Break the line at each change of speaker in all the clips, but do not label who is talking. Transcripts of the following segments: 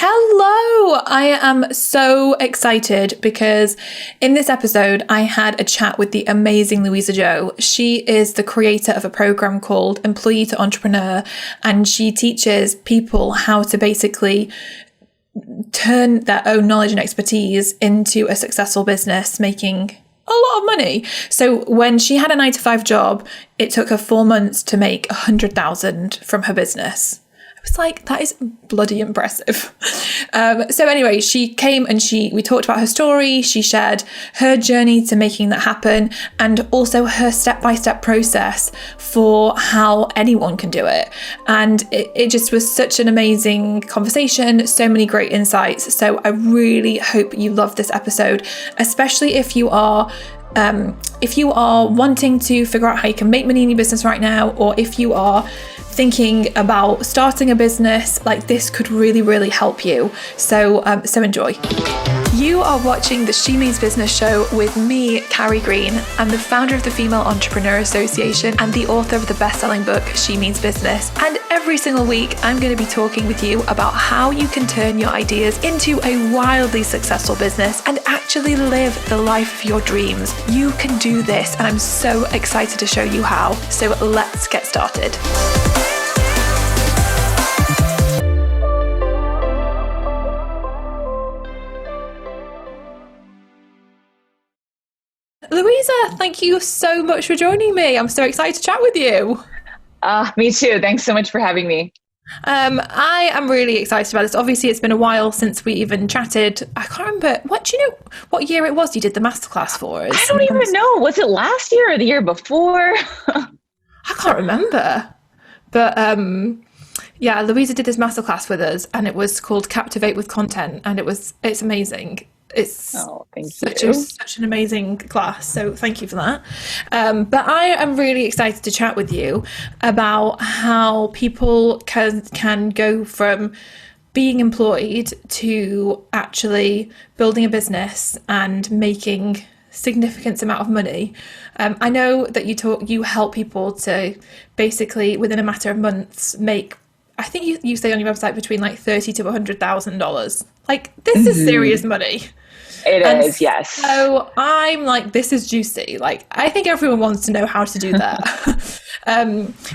Hello! I am so excited because in this episode, I had a chat with the amazing Luisa Zhou. She is the creator of a program called Employee to Entrepreneur, and she teaches people how to basically turn their own knowledge and expertise into a successful business, making a lot of money. So when she had a 9-to-5 job, it took her 4 months to make 100,000 from her business. I was like, that is bloody impressive. So anyway, she came and we talked about her story. She shared her journey to making that happen and also her step-by-step process for how anyone can do it. And it just was such an amazing conversation, so many great insights. So I really hope you love this episode, especially if you are wanting to figure out how you can make money in your business right now, or if you are thinking about starting a business, like this could really, really help you. So enjoy. You are watching the She Means Business show with me, Carrie Green. I'm the founder of the Female Entrepreneur Association and the author of the best-selling book, She Means Business. And every single week, I'm going to be talking with you about how you can turn your ideas into a wildly successful business and actually live the life of your dreams. You can do this, and I'm so excited to show you how. So let's get started. Luisa, thank you so much for joining me. I'm so excited to chat with you.
Me too. Thanks so much for having me.
I am really excited about this. Obviously, it's been a while since we even chatted. I can't remember. Do you know what year it was you did the masterclass for us?
I don't even know. Was it last year or the year before?
I can't remember. But yeah, Luisa did this masterclass with us, and it was called Captivate with Content, and it's amazing. It's such an amazing class. So thank you for that. But I am really excited to chat with you about how people can go from being employed to actually building a business and making significant amount of money. I know that you help people to basically within a matter of months make, I think you say on your website, between like $30,000 to $100,000. Like this is serious money.
It is, yes.
So I'm like, this is juicy. Like, I think everyone wants to know how to do that.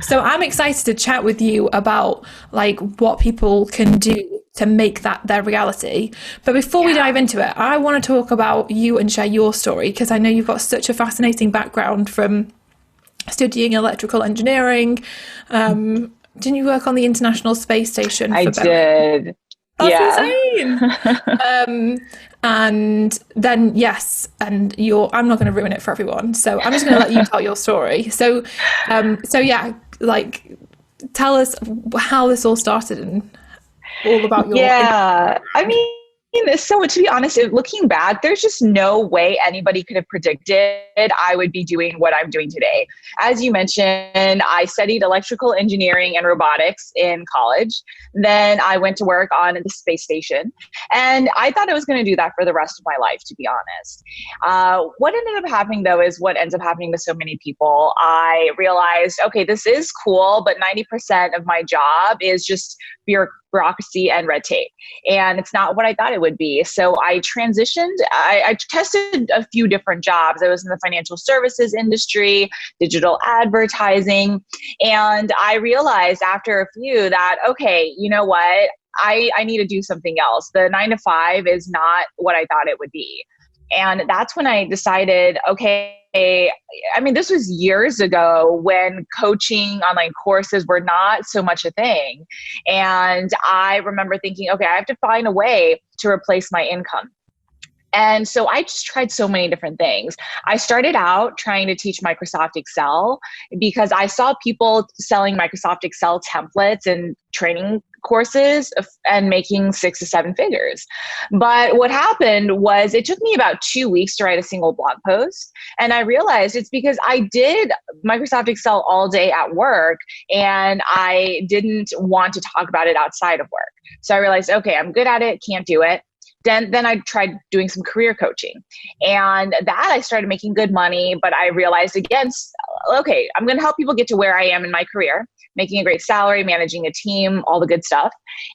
So I'm excited to chat with you about like what people can do to make that their reality. But before we dive into it, I want to talk about you and share your story, because I know you've got such a fascinating background from studying electrical engineering. Didn't you work on the International Space Station?
I did.
That's insane. And then, I'm not going to ruin it for everyone. So I'm just going to let you tell your story. So yeah, like tell us how this all started and all about your.
Yeah. I mean, so to be honest, looking back, there's just no way anybody could have predicted I would be doing what I'm doing today. As you mentioned, I studied electrical engineering and robotics in college. Then I went to work on the space station, and I thought I was going to do that for the rest of my life, to be honest. What ended up happening, though, is what ends up happening to so many people. I realized, okay, this is cool, but 90% of my job is just bureaucracy and red tape. And it's not what I thought it would be. So I transitioned. I tested a few different jobs. I was in the financial services industry, digital advertising. And I realized after a few that, okay, you know what? I need to do something else. The 9-to-5 is not what I thought it would be. And that's when I decided, okay, I mean, this was years ago when coaching online courses were not so much a thing. And I remember thinking, okay, I have to find a way to replace my income. And so I just tried so many different things. I started out trying to teach Microsoft Excel because I saw people selling Microsoft Excel templates and training courses and making 6 to 7 figures. But what happened was it took me about 2 weeks to write a single blog post. And I realized it's because I did Microsoft Excel all day at work and I didn't want to talk about it outside of work. So I realized, okay, I'm good at it, can't do it. Then I tried doing some career coaching, and that I started making good money. But I realized again, okay, I'm going to help people get to where I am in my career, making a great salary, managing a team, all the good stuff.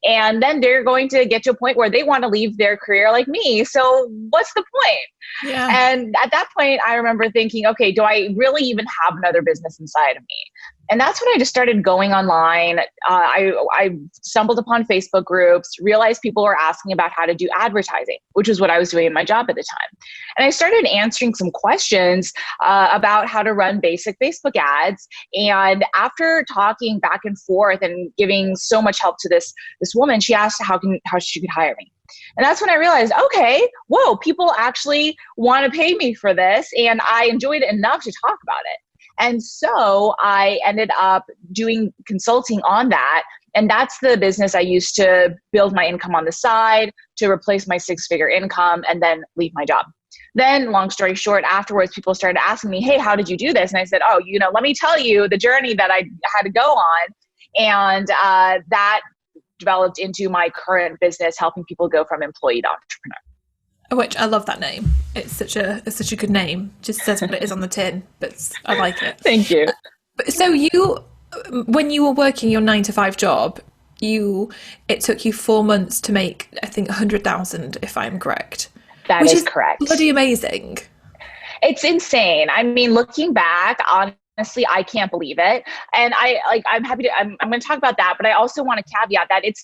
And then they're going to get to a point where they want to leave their career like me. So what's the point?
Yeah.
And at that point, I remember thinking, okay, do I really even have another business inside of me? And that's when I just started going online. I stumbled upon Facebook groups, realized people were asking about how to do advertising, which is what I was doing in my job at the time. And I started answering some questions about how to run basic Facebook ads. And after talking back and forth and giving so much help to this woman, she asked how she could hire me. And that's when I realized, okay, whoa, people actually want to pay me for this. And I enjoyed it enough to talk about it. And so I ended up doing consulting on that. And that's the business I used to build my income on the side, to replace my 6-figure income, and then leave my job. Then, long story short, afterwards, people started asking me, hey, how did you do this? And I said, oh, let me tell you the journey that I had to go on. And that developed into my current business, helping people go from employee to entrepreneur.
Which I love that name. It's such a good name. Just says what it is on the tin, but I like it.
Thank you.
So when you were working your 9-to-5 job, it took you 4 months to make, I think, 100,000, if I'm correct.
That is correct.
Bloody amazing.
It's insane. I mean, looking back, honestly, I can't believe it. And I'm happy to, I'm going to talk about that, but I also want to caveat that it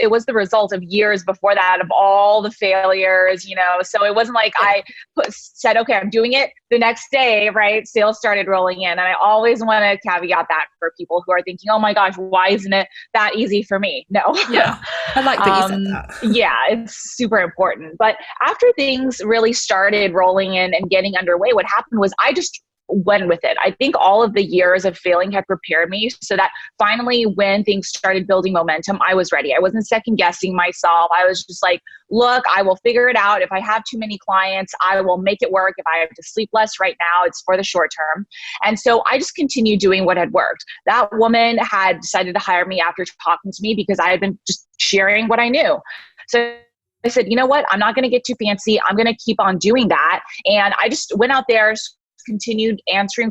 was the result of years before that, of all the failures, so it wasn't like I said, okay, I'm doing it the next day, right? Sales started rolling in. And I always want to caveat that for people who are thinking, oh my gosh, why isn't it that easy for me? No.
Yeah. I like that you said that.
Yeah, it's super important. But after things really started rolling in and getting underway, what happened was I just went with it. I think all of the years of failing had prepared me so that finally when things started building momentum, I was ready. I wasn't second guessing myself. I was just like, look, I will figure it out. If I have too many clients, I will make it work. If I have to sleep less right now, it's for the short term. And so I just continued doing what had worked. That woman had decided to hire me after talking to me because I had been just sharing what I knew. So I said, you know what? I'm not going to get too fancy. I'm going to keep on doing that. And I just went out there, continued answering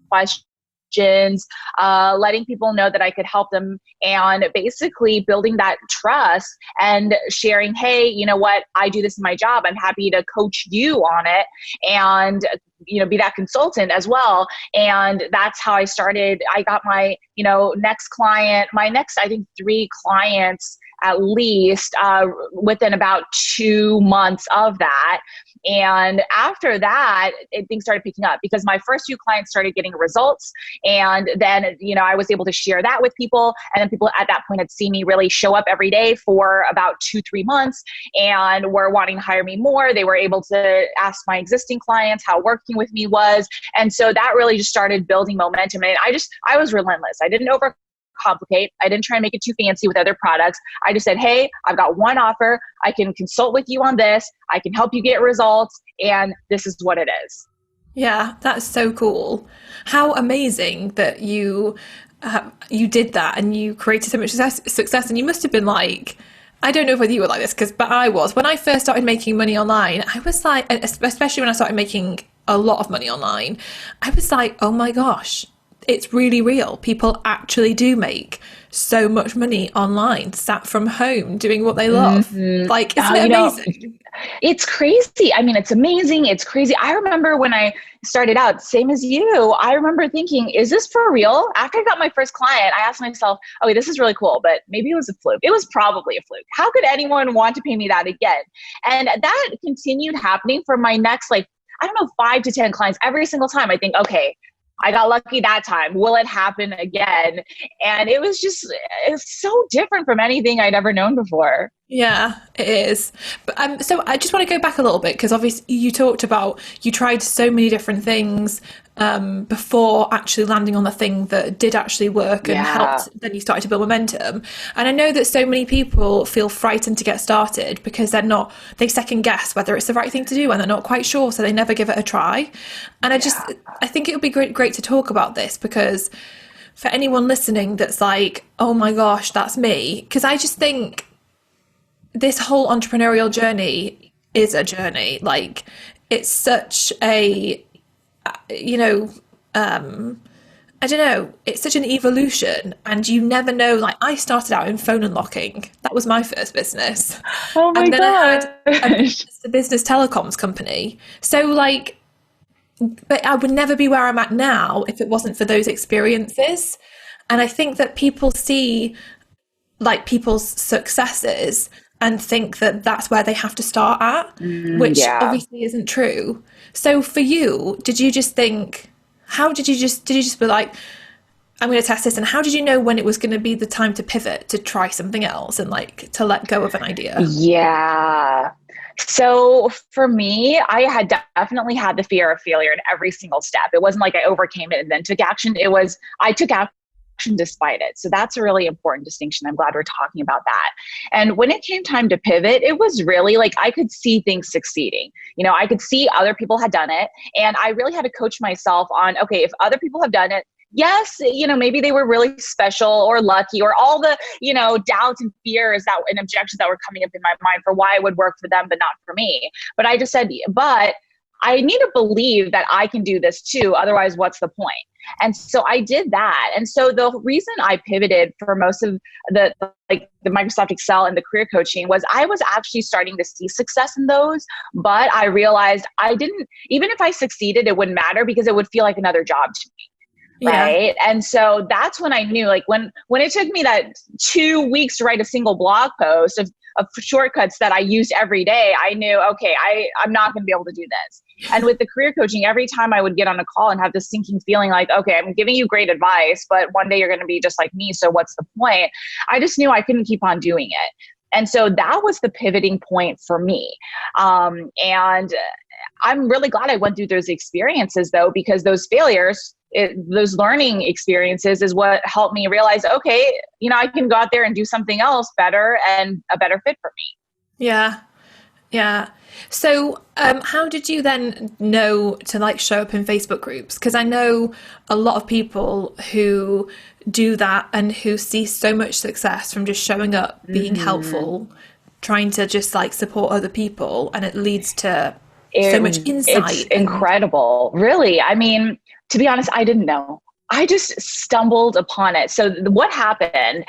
questions, letting people know that I could help them, and basically building that trust and sharing, hey, you know what, I do this in my job. I'm happy to coach you on it and, be that consultant as well. And that's how I started. I got my, next client, I think 3 clients at least within about 2 months of that. And after that, things started picking up because my first few clients started getting results. And then, I was able to share that with people. And then people at that point had seen me really show up every day for about 2-3 months and were wanting to hire me more. They were able to ask my existing clients how working with me was. And so that really just started building momentum. And I was relentless. I didn't overcomplicate. I didn't try and make it too fancy with other products. I just said, hey, I've got one offer. I can consult with you on this. I can help you get results. And this is what it is.
Yeah, that's so cool. How amazing that you did that and you created so much success. And you must have been like, I don't know whether you were like this, but I was. When I first started making money online, I was like, especially when I started making a lot of money online, I was like, oh my gosh, it's really real. People actually do make so much money online, sat from home, doing what they love. Mm-hmm. Like, isn't it amazing?
It's crazy. I mean, it's amazing. It's crazy. I remember when I started out, same as you, I remember thinking, is this for real? After I got my first client, I asked myself, okay, this is really cool, but maybe it was a fluke. It was probably a fluke. How could anyone want to pay me that again? And that continued happening for my next, 5 to 10 clients. Every single time I think, okay, I got lucky that time. Will it happen again? And it's so different from anything I'd ever known before.
Yeah, it is. But so I just want to go back a little bit because obviously you talked about you tried so many different things before actually landing on the thing that did actually work and helped. Then you started to build momentum. And I know that so many people feel frightened to get started because they second guess whether it's the right thing to do and they're not quite sure, so they never give it a try. And I think it would be great to talk about this because for anyone listening that's like, oh my gosh, that's me, because I just think this whole entrepreneurial journey is a journey. Like, it's such a, you know, I don't know, it's such an evolution, and you never know. Like, I started out in phone unlocking. That was my first business.
Oh my
And then I had
gosh.
a business telecoms company. So, like, but I would never be where I'm at now if it wasn't for those experiences. And I think that people see like people's successes and think that that's where they have to start at, which
Yeah.
obviously isn't true. So for you, did you just think, how did you just be like, I'm going to test this? And how did you know when it was going to be the time to pivot, to try something else and like to let go of an idea?
Yeah. So for me, I had definitely had the fear of failure in every single step. It wasn't like I overcame it and then took action. It was, I took action despite it. So that's a really important distinction. I'm glad we're talking about that. And when it came time to pivot, it was really like I could see things succeeding. I could see other people had done it. And I really had to coach myself on, okay, if other people have done it, yes, maybe they were really special or lucky or all the, doubts and fears and objections that were coming up in my mind for why it would work for them, but not for me. But I just said, but I need to believe that I can do this too. Otherwise, what's the point? And so I did that. And so the reason I pivoted for most of the Microsoft Excel and the career coaching was I was actually starting to see success in those, but I realized I didn't, even if I succeeded, it wouldn't matter because it would feel like another job to me.
Yeah.
Right. And so that's when I knew, like when it took me that 2 weeks to write a single blog post of shortcuts that I used every day, I knew, okay, I'm not going to be able to do this. And with the career coaching, every time I would get on a call and have this sinking feeling like, okay, I'm giving you great advice, but one day you're going to be just like me. So what's the point? I just knew I couldn't keep on doing it. And so that was the pivoting point for me. And I'm really glad I went through those experiences though, because those failures, those learning experiences is what helped me realize, okay, I can go out there and do something else better and a better fit for me.
Yeah. Yeah. So, how did you then know to like show up in Facebook groups? Because I know a lot of people who do that and who see so much success from just showing up, being helpful, trying to just like support other people, and it leads to so much
It's
insight and
incredible. Really. I mean, to be honest, I didn't know. I just stumbled upon it. So what happened,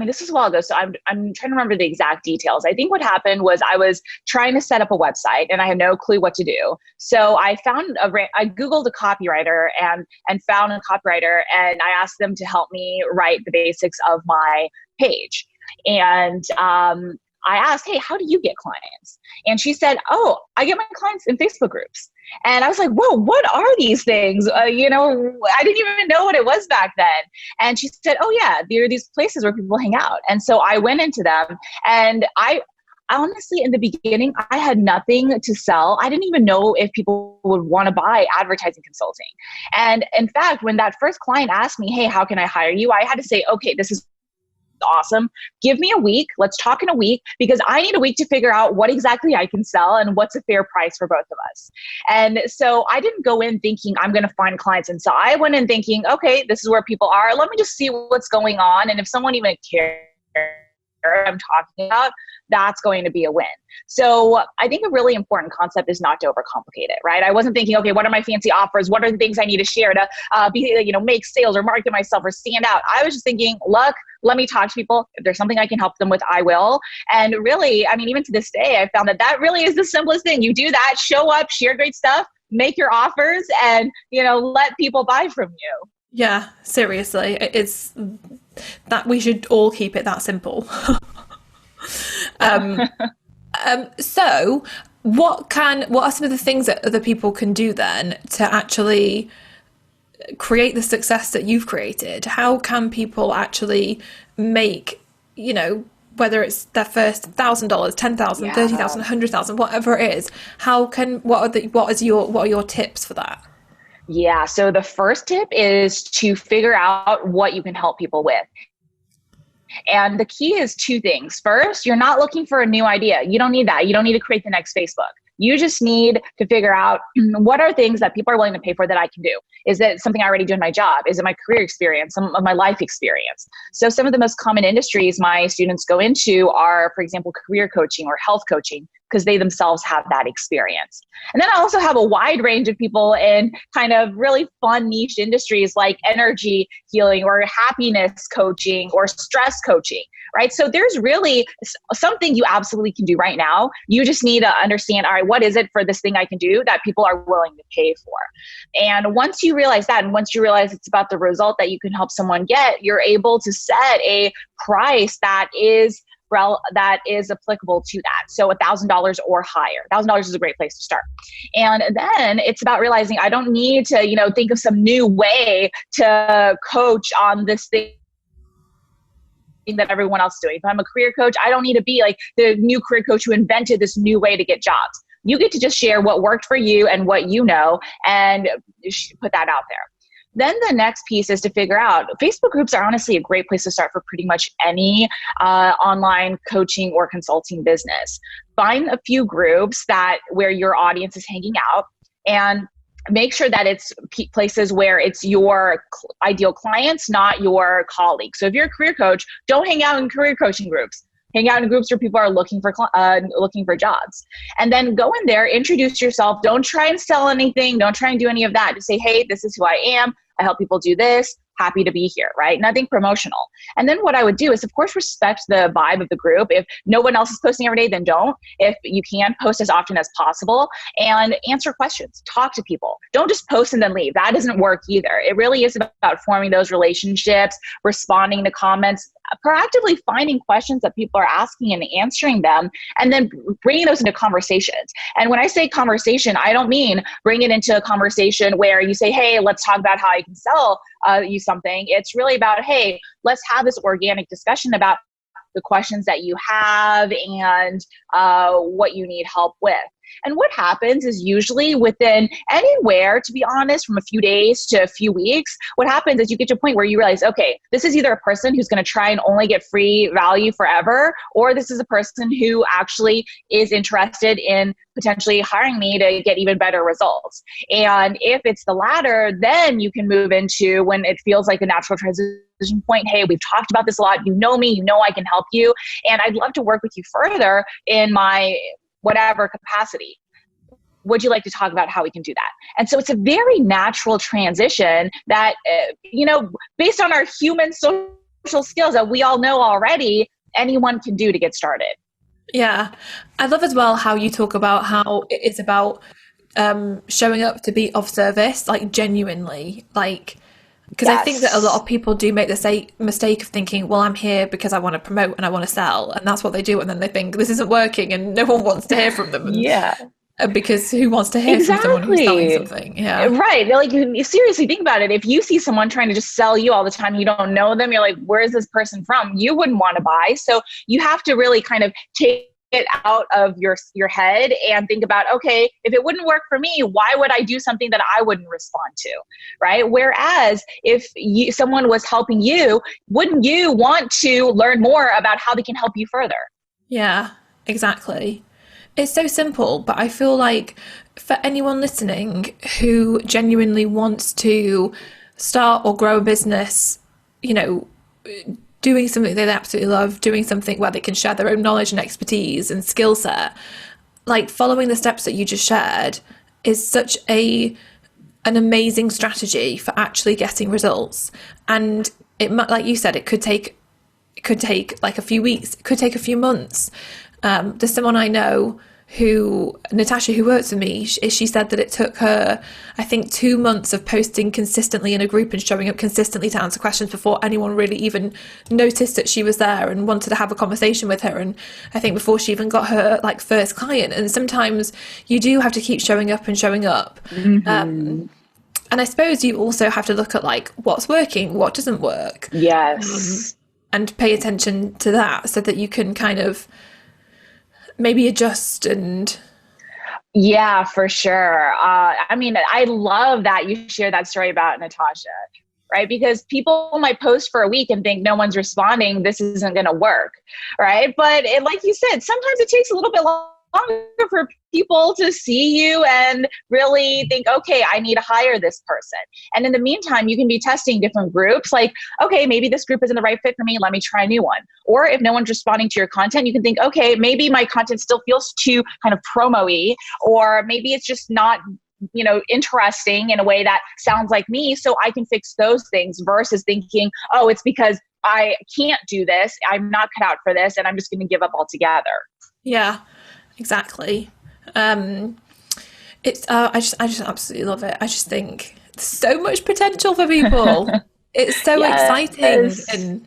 this was a while ago, so I'm trying to remember the exact details. I think what happened was I was trying to set up a website and I had no clue what to do. So I Googled a copywriter and found a copywriter, and I asked them to help me write the basics of my page. And I asked, hey, how do you get clients? And she said, oh, I get my clients in Facebook groups. And I was like, whoa, what are these things? I didn't even know what it was back then. And she said, oh yeah, there are these places where people hang out. And so I went into them, and I honestly, in the beginning, I had nothing to sell. I didn't even know if people would want to buy advertising consulting. And in fact, when that first client asked me, hey, how can I hire you? I had to say, okay, this is awesome. Give me a week. Let's talk in a week, because I need a week to figure out what exactly I can sell and what's a fair price for both of us. And so I didn't go in thinking I'm going to find clients. And so I went in thinking, okay, this is where people are. Let me just see what's going on. And if someone even cares I'm talking about, that's going to be a win. So I think a really important concept is not to overcomplicate it, right? I wasn't thinking, okay, what are my fancy offers? What are the things I need to share to make sales or market myself or stand out? I was just thinking, look, let me talk to people. If there's something I can help them with, I will. And really, even to this day, I found that really is the simplest thing. You do that, show up, share great stuff, make your offers, and, let people buy from you.
yeah, seriously, it's that we should all keep it that simple. So what are some of the things that other people can do then to actually create the success that you've created? How can people actually make, whether it's their first $1,000, $10,000, $30,000, $100,000, whatever it is, what are your tips for that?
Yeah. So the first tip is to figure out what you can help people with. And the key is two things. First, you're not looking for a new idea. You don't need that. You don't need to create the next Facebook. You just need to figure out what are things that people are willing to pay for that I can do. Is it something I already do in my job? Is it my career experience, some of my life experience? So some of the most common industries my students go into are, for example, career coaching or health coaching, because they themselves have that experience. And then I also have a wide range of people in kind of really fun niche industries like energy healing or happiness coaching or stress coaching, right? So there's really something you absolutely can do right now. You just need to understand, all right, what is it for this thing I can do that people are willing to pay for? And once you realize that, and once you realize it's about the result that you can help someone get, you're able to set a price that is applicable to that. So $1,000 or higher. $1,000 is a great place to start. And then it's about realizing I don't need to, think of some new way to coach on this thing that everyone else is doing. If I'm a career coach, I don't need to be like the new career coach who invented this new way to get jobs. You get to just share what worked for you and what you know and put that out there. Then the next piece is to figure out, Facebook groups are honestly a great place to start for pretty much any online coaching or consulting business. Find a few groups where your audience is hanging out, and make sure that it's places where it's your ideal clients, not your colleagues. So if you're a career coach, don't hang out in career coaching groups. Hang out in groups where people are looking for jobs. And then go in there, introduce yourself. Don't try and sell anything. Don't try and do any of that. Just say, hey, this is who I am. I help people do this. Happy to be here, right? Nothing promotional. And then what I would do is, of course, respect the vibe of the group. If no one else is posting every day, then don't. If you can, post as often as possible and answer questions. Talk to people. Don't just post and then leave. That doesn't work either. It really is about forming those relationships, responding to comments, proactively finding questions that people are asking and answering them, and then bringing those into conversations. And when I say conversation, I don't mean bring it into a conversation where you say, hey, let's talk about how I can sell you something. It's really about, hey, let's have this organic discussion about the questions that you have and what you need help with. And what happens is usually within anywhere, to be honest, from a few days to a few weeks, what happens is you get to a point where you realize, okay, this is either a person who's going to try and only get free value forever, or this is a person who actually is interested in potentially hiring me to get even better results. And if it's the latter, then you can move into when it feels like a natural transition point. Hey, we've talked about this a lot. You know me, you know I can help you. And I'd love to work with you further in my whatever capacity. Would you like to talk about how we can do that? And so it's a very natural transition that, based on our human social skills that we all know already, anyone can do to get started.
Yeah. I love as well how you talk about how it is about showing up to be of service, like genuinely, because yes. I think that a lot of people do make the mistake of thinking, well, I'm here because I want to promote and I want to sell. And that's what they do. And then they think this isn't working and no one wants to hear from them.
Yeah.
Because who wants to hear from someone who's selling something? Yeah.
Right. Like, you seriously think about it. If you see someone trying to just sell you all the time, you don't know them, you're like, where is this person from? You wouldn't want to buy. So you have to really kind of take it out of your head and think about, okay, if it wouldn't work for me, why would I do something that I wouldn't respond to, right? Whereas if someone was helping you, wouldn't you want to learn more about how they can help you further?
Yeah, exactly. It's so simple, but I feel like for anyone listening who genuinely wants to start or grow a business, doing something they absolutely love, doing something where they can share their own knowledge and expertise and skill set, like following the steps that you just shared is such an amazing strategy for actually getting results. And it might, like you said, it could take like a few weeks, it could take a few months. There's someone I know Natasha, who works with me, she said that it took her, I think, 2 months of posting consistently in a group and showing up consistently to answer questions before anyone really even noticed that she was there and wanted to have a conversation with her. And I think before she even got her first client. And sometimes you do have to keep showing up and showing up. Mm-hmm. And I suppose you also have to look at what's working, what doesn't work.
Yes.
And pay attention to that so that you can kind of maybe adjust and...
Yeah, for sure. I love that you share that story about Natasha, right? Because people might post for a week and think no one's responding, this isn't going to work, right? But like you said, sometimes it takes a little bit for people to see you and really think, okay, I need to hire this person. And in the meantime, you can be testing different groups like, okay, maybe this group isn't the right fit for me. Let me try a new one. Or if no one's responding to your content, you can think, okay, maybe my content still feels too kind of promo-y, or maybe it's just not interesting in a way that sounds like me. So I can fix those things versus thinking, oh, it's because I can't do this. I'm not cut out for this. And I'm just going to give up altogether.
Yeah, exactly. It's I just absolutely love it. I just think there's so much potential for people. It's so
Yes.
exciting,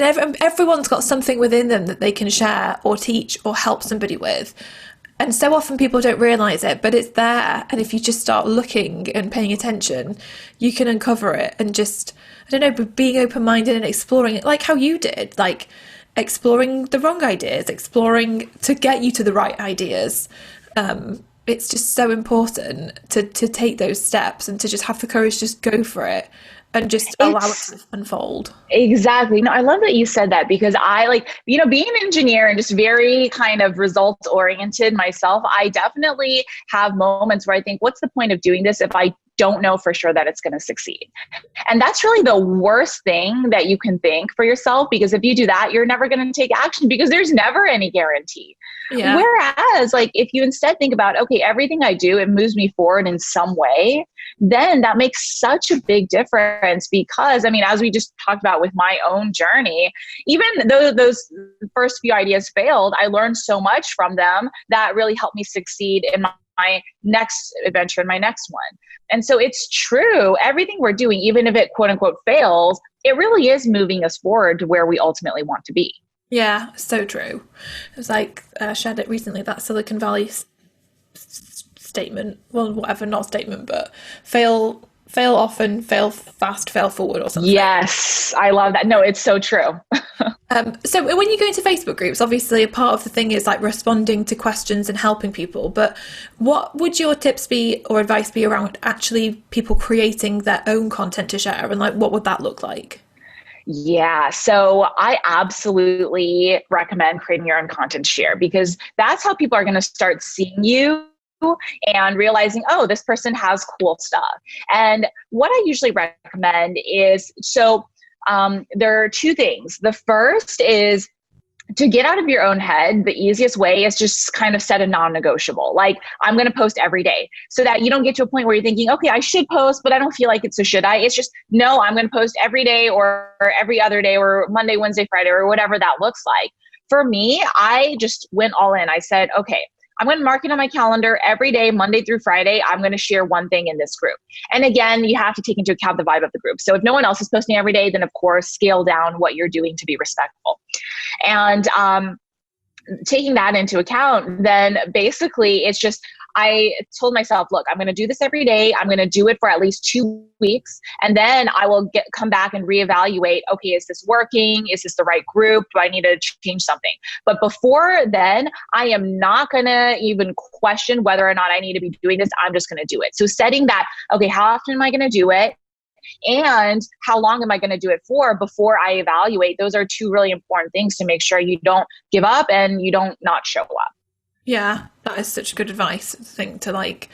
and everyone's got something within them that they can share or teach or help somebody with. And so often people don't realize it, but it's there. And if you just start looking and paying attention, you can uncover it and just, I don't know, but being open-minded and exploring it like how you did, like exploring the wrong ideas, exploring to get you to the right ideas. It's just so important to take those steps and to just have the courage to just go for it and just allow it to unfold.
Exactly. No, I love that you said that because I being an engineer and just very kind of results oriented myself, I definitely have moments where I think, what's the point of doing this if I don't know for sure that it's going to succeed? And that's really the worst thing that you can think for yourself, because if you do that, you're never going to take action because there's never any guarantee.
Yeah.
Whereas if you instead think about, okay, everything I do, it moves me forward in some way, then that makes such a big difference because, as we just talked about with my own journey, even though those first few ideas failed, I learned so much from them that really helped me succeed in my next adventure and my next one. And so it's true. Everything we're doing, even if it quote unquote fails, it really is moving us forward to where we ultimately want to be.
Yeah, so true. It was like shared it recently, that Silicon Valley statement. Well, whatever, not statement, but fail often, fail fast, fail forward, or something.
Yes, I love that. No, it's so true.
So when you go into Facebook groups, obviously a part of the thing is like responding to questions and helping people. But what would your tips be or advice be around actually people creating their own content to share, and like what would that look like?
Yeah. So I absolutely recommend creating your own content to share because that's how people are going to start seeing you and realizing, oh, this person has cool stuff. And what I usually recommend is, there are two things. The first is to get out of your own head. The easiest way is just kind of set a non-negotiable. Like, I'm going to post every day so that you don't get to a point where you're thinking, okay, I should post, but I don't feel like it. So should I? It's just, no, I'm going to post every day or every other day or Monday, Wednesday, Friday, or whatever that looks like. For me, I just went all in. I said, okay, I'm going to mark it on my calendar every day, Monday through Friday. I'm going to share one thing in this group. And again, you have to take into account the vibe of the group. So if no one else is posting every day, then of course, scale down what you're doing to be respectful. And taking that into account, then basically it's just, I told myself, look, I'm going to do this every day. I'm going to do it for at least 2 weeks. And then I will come back and reevaluate, okay, is this working? Is this the right group? Do I need to change something? But before then, I am not going to even question whether or not I need to be doing this. I'm just going to do it. So setting that, okay, how often am I going to do it? And how long am I going to do it for before I evaluate? Those are two really important things to make sure you don't give up and you don't not show up.
Yeah, that is such good advice. I think to like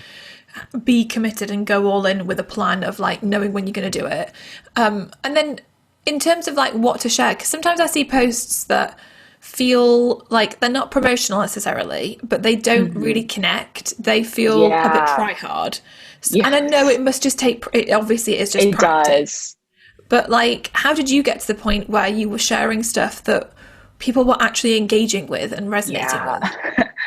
be committed and go all in with a plan of like knowing when you're going to do it. And then in terms of like what to share, because sometimes I see posts that feel like they're not promotional necessarily, but they don't really connect. They feel a bit try hard. Yes. And I know it must just take, obviously it's just practice. Does. But like, how did you get to the point where you were sharing stuff that people were actually engaging with and resonating with?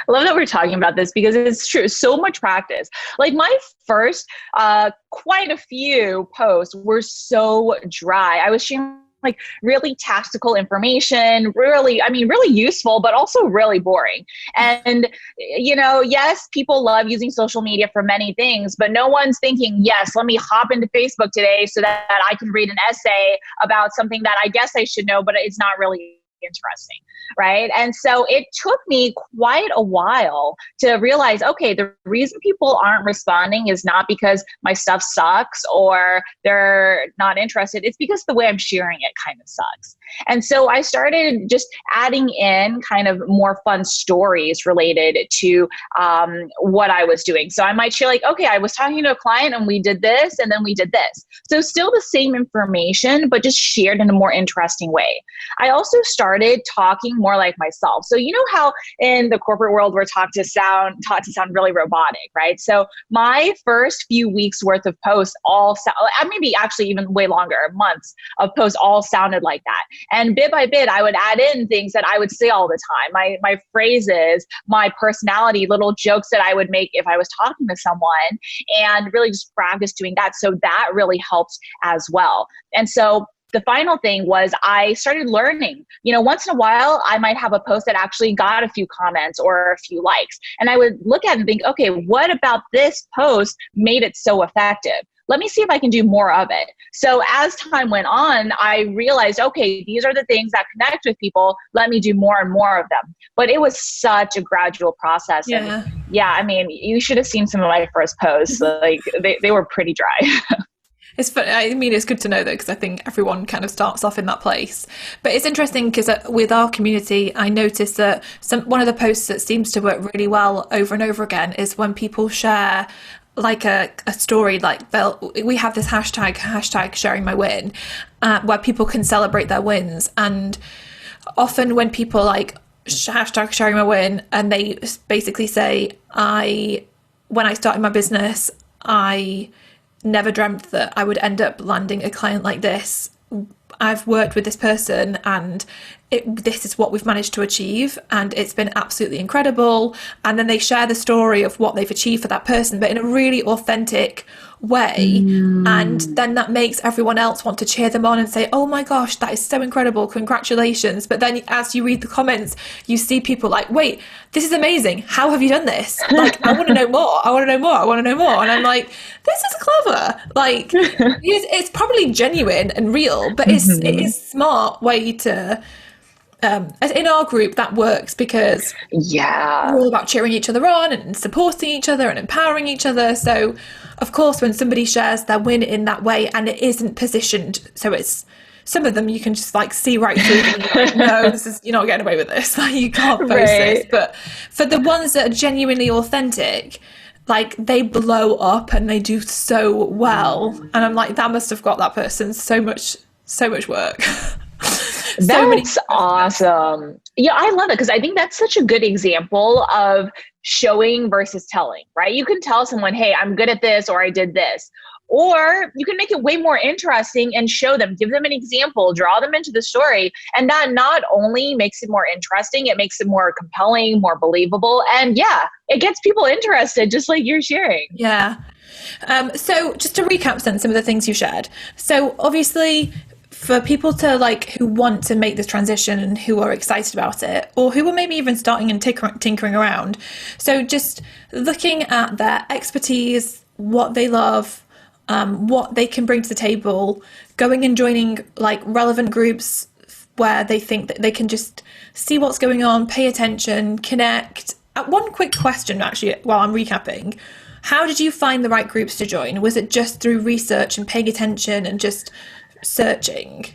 I love that we're talking about this because it's true. So much practice. Like my first, quite a few posts were so dry. I was sharing like really tactical information, really useful, but also really boring. And, yes, people love using social media for many things, but no one's thinking, yes, let me hop into Facebook today so that I can read an essay about something that I guess I should know, but it's not really interesting, right? And so it took me quite a while to realize, okay, the reason people aren't responding is not because my stuff sucks or they're not interested. It's because the way I'm sharing it kind of sucks. And so I started just adding in kind of more fun stories related to what I was doing. So I might share like, okay, I was talking to a client and we did this and then we did this. So still the same information, but just shared in a more interesting way. I also started talking more like myself. So you know how in the corporate world we're taught to sound really robotic, right? So my first few weeks worth of posts maybe actually even way longer, months of posts all sounded like that. And bit by bit, I would add in things that I would say all the time, my phrases, my personality, little jokes that I would make if I was talking to someone, and really just practice doing that. So that really helped as well. And so the final thing was I started learning, once in a while, I might have a post that actually got a few comments or a few likes. And I would look at it and think, okay, what about this post made it so effective? Let me see if I can do more of it. So as time went on, I realized, okay, these are the things that connect with people. Let me do more and more of them. But it was such a gradual process.
Yeah.
And I mean, you should have seen some of my first posts. Like they were pretty dry.
It's fun. I mean, it's good to know that, because I think everyone kind of starts off in that place. But it's interesting because with our community, I noticed that one of the posts that seems to work really well over and over again is when people share like a story, like we have this hashtag sharing my win, where people can celebrate their wins. And often when people like hashtag sharing my win and they basically say, when I started my business, I never dreamt that I would end up landing a client like this. I've worked with this person and this is what we've managed to achieve, and it's been absolutely incredible. And then they share the story of what they've achieved for that person, but in a really authentic way. And then that makes everyone else want to cheer them on and say, oh my gosh, that is so incredible, congratulations. But then as you read the comments, you see people like, wait, this is amazing, how have you done this? Like, I want to know more, I want to know more, I want to know more. And I'm like, this is clever. Like, it's probably genuine and real, but it is a smart way to in our group that works, because we're all about cheering each other on and supporting each other and empowering each other. So of course, when somebody shares their win in that way and it isn't positioned, so it's some of them you can just like see right through them, you're like, no, you're not getting away with this, like you can't post this. But for the ones that are genuinely authentic, like they blow up and they do so well, and I'm like, that must have got that person so much work.
That's awesome. Yeah, I love it, because I think that's such a good example of showing versus telling, right? You can tell someone, hey, I'm good at this, or I did this. Or you can make it way more interesting and show them, give them an example, draw them into the story. And that not only makes it more interesting, it makes it more compelling, more believable. And it gets people interested, just like you're sharing.
Yeah. So just to recap then some of the things you shared. So obviously, for people to who want to make this transition and who are excited about it, or who are maybe even starting and tinkering around. So just looking at their expertise, what they love, what they can bring to the table, going and joining relevant groups where they think that they can just see what's going on, pay attention, connect. One quick question actually, while I'm recapping. How did you find the right groups to join? Was it just through research and paying attention and just searching?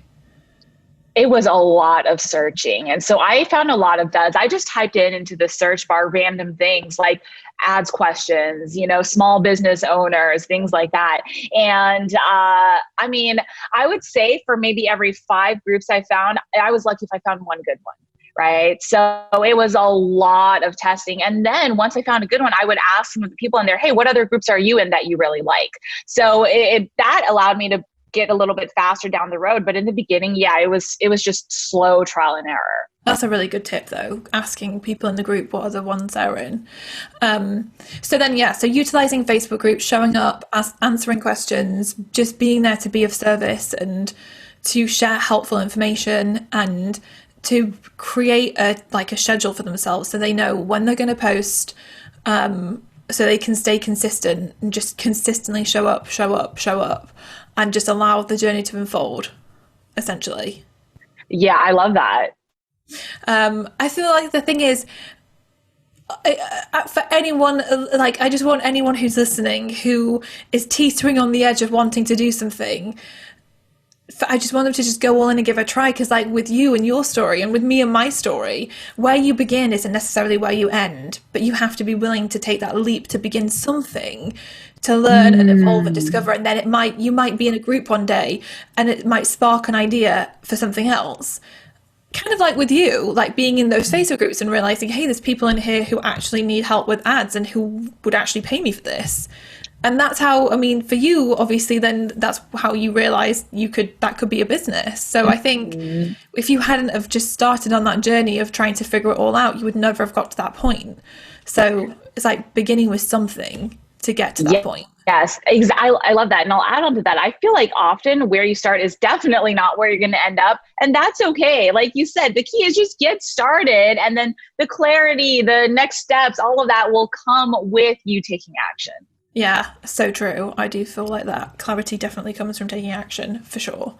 It was a lot of searching. And so I found a lot of duds. I just typed into the search bar random things like ads questions, small business owners, things like that. And I mean, I would say for maybe every 5 groups I found, I was lucky if I found one good one. Right. So it was a lot of testing. And then once I found a good one, I would ask some of the people in there, hey, what other groups are you in that you really like? So that allowed me to get a little bit faster down the road. But in the beginning, it was just slow trial and error.
That's a really good tip though, asking people in the group what are the ones they're in. So utilizing Facebook groups, showing up, answering questions, just being there to be of service and to share helpful information, and to create a schedule for themselves so they know when they're going to post, so they can stay consistent and just consistently show up, and just allow the journey to unfold, essentially.
Yeah, I love that.
I feel like the thing is, for anyone, like, I just want anyone who's listening who is teetering on the edge of wanting to do something, I just want them to just go all in and give it a try. Because like with you and your story, and with me and my story, where you begin isn't necessarily where you end, but you have to be willing to take that leap to begin something, to learn and evolve and discover. And then you might be in a group one day and it might spark an idea for something else. Kind of like with you, like being in those Facebook groups and realizing, hey, there's people in here who actually need help with ads and who would actually pay me for this. And that's how, I mean, for you, obviously, then that's how you realized that could be a business. So I think if you hadn't have just started on that journey of trying to figure it all out, you would never have got to that point. So it's like beginning with something to get to that point.
Yes, exactly. I love that. And I'll add on to that. I feel like often where you start is definitely not where you're going to end up. And that's okay. Like you said, the key is just get started. And then the clarity, the next steps, all of that will come with you taking action.
Yeah, so true. I do feel like that. Clarity definitely comes from taking action, for sure.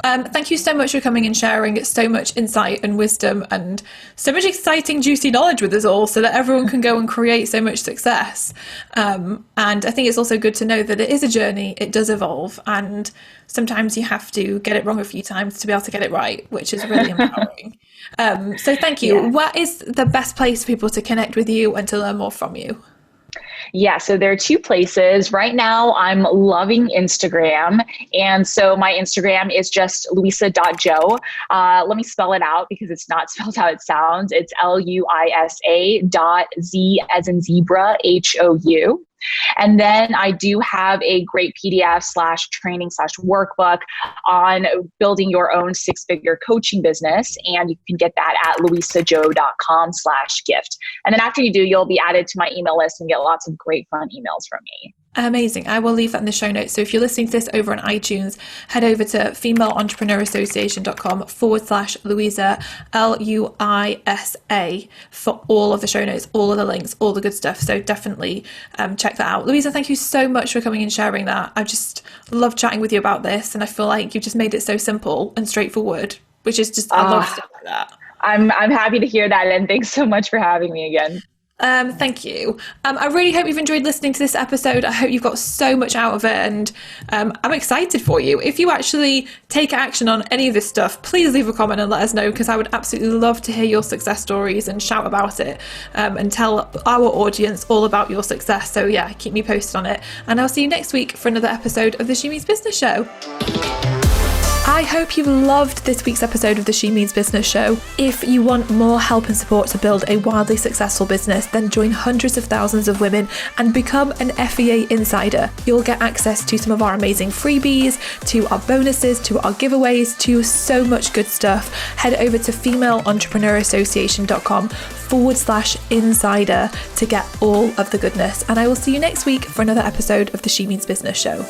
Thank you so much for coming and sharing so much insight and wisdom and so much exciting, juicy knowledge with us all so that everyone can go and create so much success. And I think it's also good to know that it is a journey. It does evolve. And sometimes you have to get it wrong a few times to be able to get it right, which is really empowering. So thank you. Yeah. What is the best place for people to connect with you and to learn more from you?
Yeah, so there are two places. Right now, I'm loving Instagram. And so my Instagram is just luisa.zhou. Let me spell it out because it's not spelled how it sounds. It's LUISA.Z as in zebra, HOU. And then I do have a great PDF/training/workbook on building your own 6-figure coaching business. And you can get that at luisazhou.com/gift. And then after you do, you'll be added to my email list and get lots of great fun emails from me.
Amazing. I will leave that in the show notes. So if you're listening to this over on iTunes, head over to femaleentrepreneurassociation.com/Luisa, LUISA, for all of the show notes, all of the links, all the good stuff. So definitely check that out. Luisa, thank you so much for coming and sharing that. I just love chatting with you about this. And I feel like you've just made it so simple and straightforward, which is just, I love stuff like that.
I'm happy to hear that. And thanks so much for having me again.
Thank you. I really hope you've enjoyed listening to this episode. I hope you've got so much out of it, and I'm excited for you. If you actually take action on any of this stuff, please leave a comment and let us know, because I would absolutely love to hear your success stories and shout about it, and tell our audience all about your success. So yeah, keep me posted on it, and I'll see you next week for another episode of the She Means Business Show. I hope you loved this week's episode of the She Means Business Show. If you want more help and support to build a wildly successful business, then join hundreds of thousands of women and become an FEA insider. You'll get access to some of our amazing freebies, to our bonuses, to our giveaways, to so much good stuff. Head over to femaleentrepreneurassociation.com/insider to get all of the goodness. And I will see you next week for another episode of the She Means Business Show.